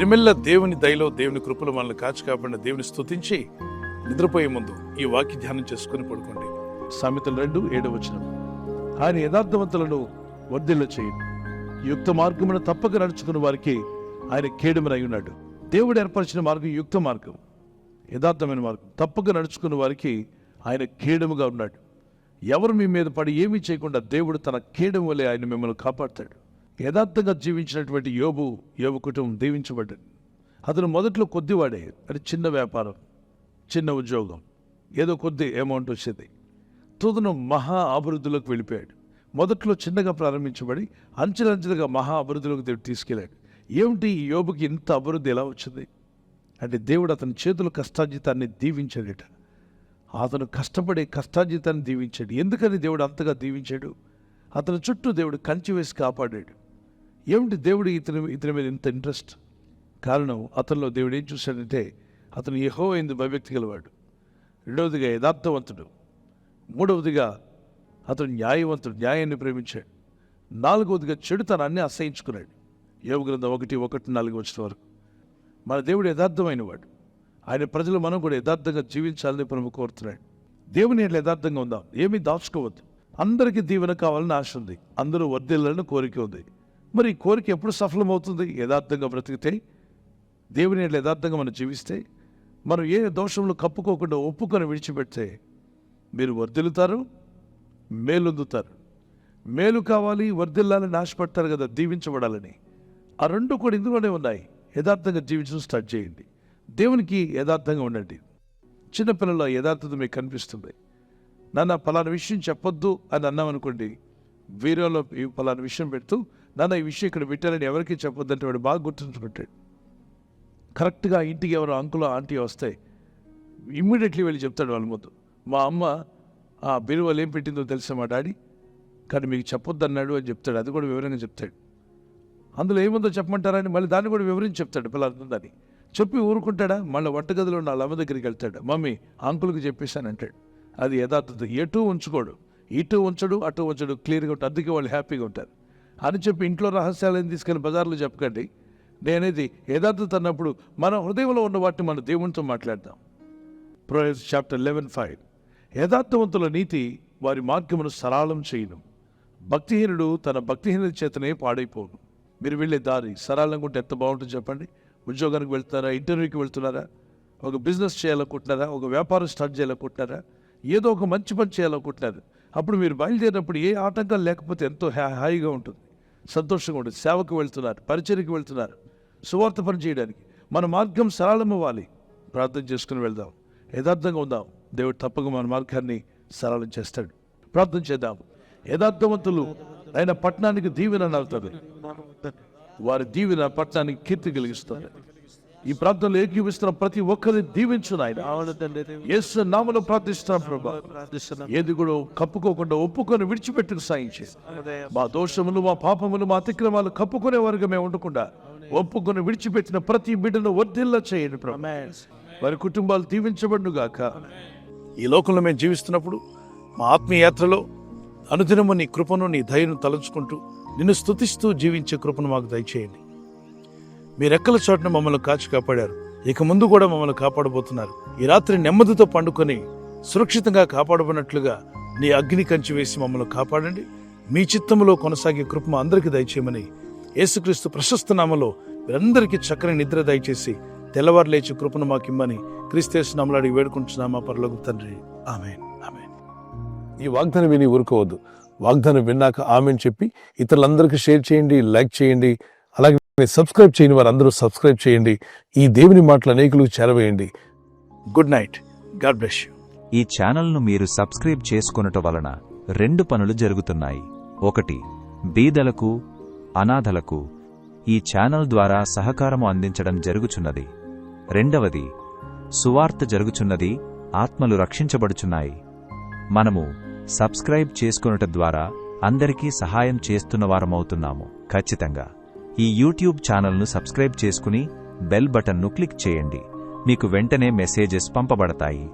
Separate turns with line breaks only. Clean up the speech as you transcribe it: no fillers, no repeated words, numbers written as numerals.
దినమెల్ల దేవుని దయలో దేవుని కృపలో మనల్ని కాచి కాపాడిన దేవుని స్తుతించి నిద్రపోయే ముందు ఈ వాక్య ధ్యానం చేసుకుని పడుకోండి. సామెతలు 2:7 ఆయన యథార్థవంతులను వర్ధిల్ల చేయండి, యుక్త మార్గమును తప్పక నడుచుకున్న వారికి ఆయన కేడమునై ఉన్నాడు. దేవుడు ఏర్పరిచిన మార్గం యుక్త మార్గం, యథార్థమైన మార్గం. తప్పక నడుచుకున్న వారికి ఆయన కేడముగా ఉన్నాడు. ఎవరు మీ మీద పడి ఏమీ చేయకుండా దేవుడు తన కేడము వలె ఆయన మిమ్మల్ని కాపాడుతాడు. యథార్థంగా జీవించినటువంటి యోబు కుటుంబం దీవించబడ్డాడు. అతను మొదట్లో కొద్దివాడే, అది చిన్న వ్యాపారం, చిన్న ఉద్యోగం, ఏదో కొద్ది అమౌంట్ వచ్చేది. తుదను మహా అభివృద్ధిలోకి వెళ్ళిపోయాడు. మొదట్లో చిన్నగా ప్రారంభించబడి అంచెలంచెలుగా మహా అభివృద్ధిలోకి దేవుడు తీసుకెళ్ళాడు. ఏమిటి ఈ యోబుకి ఇంత అభివృద్ధి ఎలా వచ్చింది అంటే, దేవుడు అతని చేతుల కష్టార్జితాన్ని దీవించాడట. అతను కష్టపడే కష్టార్జితాన్ని దీవించాడు. ఎందుకని దేవుడు అంతగా దీవించాడు? అతని చుట్టూ దేవుడు కంచి వేసి కాపాడాడు. ఏమిటి దేవుడు ఇతని మీద ఇంత ఇంట్రెస్ట్? కారణం, అతనిలో దేవుడు ఏం చూశాడంటే, అతను యెహోవా యందు భయభక్తి గలవాడు. రెండవదిగా యథార్థవంతుడు. మూడవదిగా అతను న్యాయవంతుడు, న్యాయాన్ని ప్రేమించాడు. నాలుగవదిగా చెడుతనాన్ని అసహించుకున్నాడు. యోబు గ్రంథం 1:1-4 వరకు. మన దేవుడు యథార్థమైన వాడు. ఆయన ప్రజలు మనం కూడా యథార్థంగా జీవించాలని ప్రభు కోరుతున్నాడు. దేవుని యథార్థంగా ఉందాం, ఏమీ దాచుకోవద్దు. అందరికీ దీవెన కావాలని ఆశ ఉంది, అందరూ వర్ధిల్లాలని కోరిక ఉంది. మరి ఈ కోరిక ఎప్పుడు సఫలమవుతుంది? యథార్థంగా బ్రతికితే, దేవుని యథార్థంగా మనం జీవిస్తే, మనం ఏ దోషంలో కప్పుకోకుండా ఒప్పుకొని విడిచిపెడితే మీరు వర్ధిల్లుతారు, మేలొందుతారు. మేలు కావాలి, వర్ధిల్లాలని ఆశపడతారు కదా, దీవించబడాలని. ఆ రెండు కూడా ఇందులోనే ఉన్నాయి. యథార్థంగా జీవించడం స్టార్ట్ చేయండి. దేవునికి యథార్థంగా ఉండండి. చిన్నపిల్లల యథార్థత మీకు కనిపిస్తుంది. నాన్న పలానా విషయం చెప్పొద్దు అని అన్నామనుకోండి, వీడియోలో ఈ పలానా విషయం పెడుతూ, నాన్న ఈ విషయం ఇక్కడ పెట్టారని ఎవరికి చెప్పొద్దు అంటే వాడు బాగా గుర్తుంచుకుంటాడు. కరెక్ట్గా ఇంటికి ఎవరు అంకుల్ ఆంటీ వస్తే ఇమ్మీడియట్లీ వెళ్ళి చెప్తాడు వాళ్ళ ముందు, మా అమ్మ ఆ బీరువాలు ఏం పెట్టిందో తెలుసా మా డాడీ, కానీ మీకు చెప్పొద్దు అన్నాడు అని చెప్తాడు. అది కూడా వివరంగా చెప్తాడు. అందులో ఏముందో చెప్పమంటారని మళ్ళీ దాన్ని కూడా వివరించి చెప్తాడు పిల్లలందని. చెప్పి ఊరుకుంటాడా? మళ్ళీ వంటగదిలో ఉన్న వాళ్ళ అమ్మ దగ్గరికి వెళ్తాడు, మమ్మీ అంకుల్కి చెప్పేశాను అంటాడు. అది యథార్థత. ఎటు ఉంచుకోడు, ఇటు ఉంచడు, అటు ఉంచడు, క్లియర్గా ఉంటుంది. అందుకే వాళ్ళు హ్యాపీగా ఉంటారు. అని చెప్పి ఇంట్లో రహస్యాలను తీసుకెళ్ళి బజార్లో చెప్పకండి. నేనేది యథార్థత అన్నప్పుడు మన హృదయంలో ఉన్న వాటిని మన దేవునితో మాట్లాడదాం. ప్రొవెర్బ్స్ చాప్టర్ 11:5 యథార్థవంతుల నీతి వారి మార్గమును సరళం చేయను, భక్తిహీనుడు తన భక్తిహీనత చేతనే పాడైపోను. మీరు వెళ్ళే దారి సరళంగా ఉంటే ఎంత బాగుంటుంది చెప్పండి. ఉద్యోగానికి వెళ్తున్నారా, ఇంటర్వ్యూకి వెళ్తున్నారా, ఒక బిజినెస్ చేయాలనుకుంటున్నారా, ఒక వ్యాపారం స్టార్ట్ చేయాలనుకుంటున్నారా, ఏదో ఒక మంచి పని చేయాలనుకుంటున్నారు. అప్పుడు మీరు బయలుదేరినప్పుడు ఏ ఆటంకాలు లేకపోతే ఎంతో హాయిగా ఉంటుంది, సంతోషంగా ఉంటుంది. సేవకు వెళ్తున్నారు, పరిచర్యకి వెళ్తున్నారు, సువార్త పని చేయడానికి. మన మార్గం సరళమవ్వాలి. ప్రార్థన చేసుకుని వెళ్దాం, యథార్థంగా ఉందాం. దేవుడు తప్పక మన మార్గాన్ని సరళం చేస్తాడు. ప్రార్థన చేద్దాం. యథార్థవంతులు ఆయన పట్టణానికి దీవెన నలుతుంది, వారి దీవెన పట్టణానికి కీర్తి కలిగిస్తుంది. ఈ ప్రార్థనలో ఏకీవిస్తున్న ప్రతి ఒక్కరిని దీవించు నాయన. యేసు నామములో ప్రార్థిస్తున్నాం ప్రభా. ఏది కూడా కప్పుకోకుండా ఒప్పుకొని విడిచిపెట్టుకు సాయించే. మా దోషములు, మా పాపములు, మా అతిక్రమాలు కప్పుకునే వారుగా మేము ఉండకుండా ఒప్పుకొని విడిచిపెట్టిన ప్రతి బిడ్డను వర్ధిల్ల చేయండి ప్రభా. వారి కుటుంబాలు దీవించబడును గాక. ఈ లోకంలో మేము జీవిస్తున్నప్పుడు మా ఆత్మీయ యాత్రలో అనుదినము నీ కృపను, నీ దయను తలంచుకుంటూ నిన్ను స్తుతిస్తూ జీవించే కృపను మాకు దయచేయండి. మీ రెక్కల చోటున మమ్మల్ని కాచి కాపాడారు, ఇక ముందు కూడా మమ్మల్ని కాపాడబోతున్నారు. ఈ రాత్రి నెమ్మదితో పండుకొని సురక్షితంగా కాపాడబడినట్లుగా నీ అగ్ని కంచి వేసి మమ్మల్ని కాపాడండి. మీ చిత్తములో కొనసాగే కృప మా అందరికీ దయచేయమని యేసుక్రీస్తు ప్రశస్త నామములో మీరందరికీ చక్కని నిద్ర దయచేసి తెల్లవారు లేచి కృపను మాకిమ్మని క్రీస్తు నామములో వేడుకుంటున్నామా పరలోక తండ్రి. ఆమేన్, ఆమేన్. ఈ వాగ్దానం విని ఊరుకోవద్దు. వాగ్దానం విన్నాక ఆమెన్ చెప్పి ఇతరులందరికీ షేర్ చేయండి, లైక్ చేయండి. అలాగే సబ్స్క్రైబ్ చేయని వారందరూ సబ్స్క్రైబ్ చేయండి. ఈ దేవుని మాటలు అనేకులకు చేరవేయండి. Good night. God bless you.
ఈ ఛానల్ను మీరు సబ్స్క్రైబ్ చేసుకొనుట వలన 2 పనులు జరుగుతున్నాయి. 1, బీదలకు, అనాథలకు ఈ ఛానల్ ద్వారా సహకారము అందించడం జరుగుచున్నది. 2, సువార్త జరుగుచున్నది, ఆత్మలు రక్షించబడుచున్నాయి. మనము సబ్స్క్రైబ్ చేసుకొనుట ద్వారా అందరికీ సహాయం చేస్తున్నవారమవుతున్నాము. ఖచ్చితంగా ఈ యూట్యూబ్ ఛానల్ను సబ్స్క్రైబ్ చేసుకుని బెల్ బటన్ను క్లిక్ చేయండి. మీకు వెంటనే మెసేజెస్ పంపబడతాయి.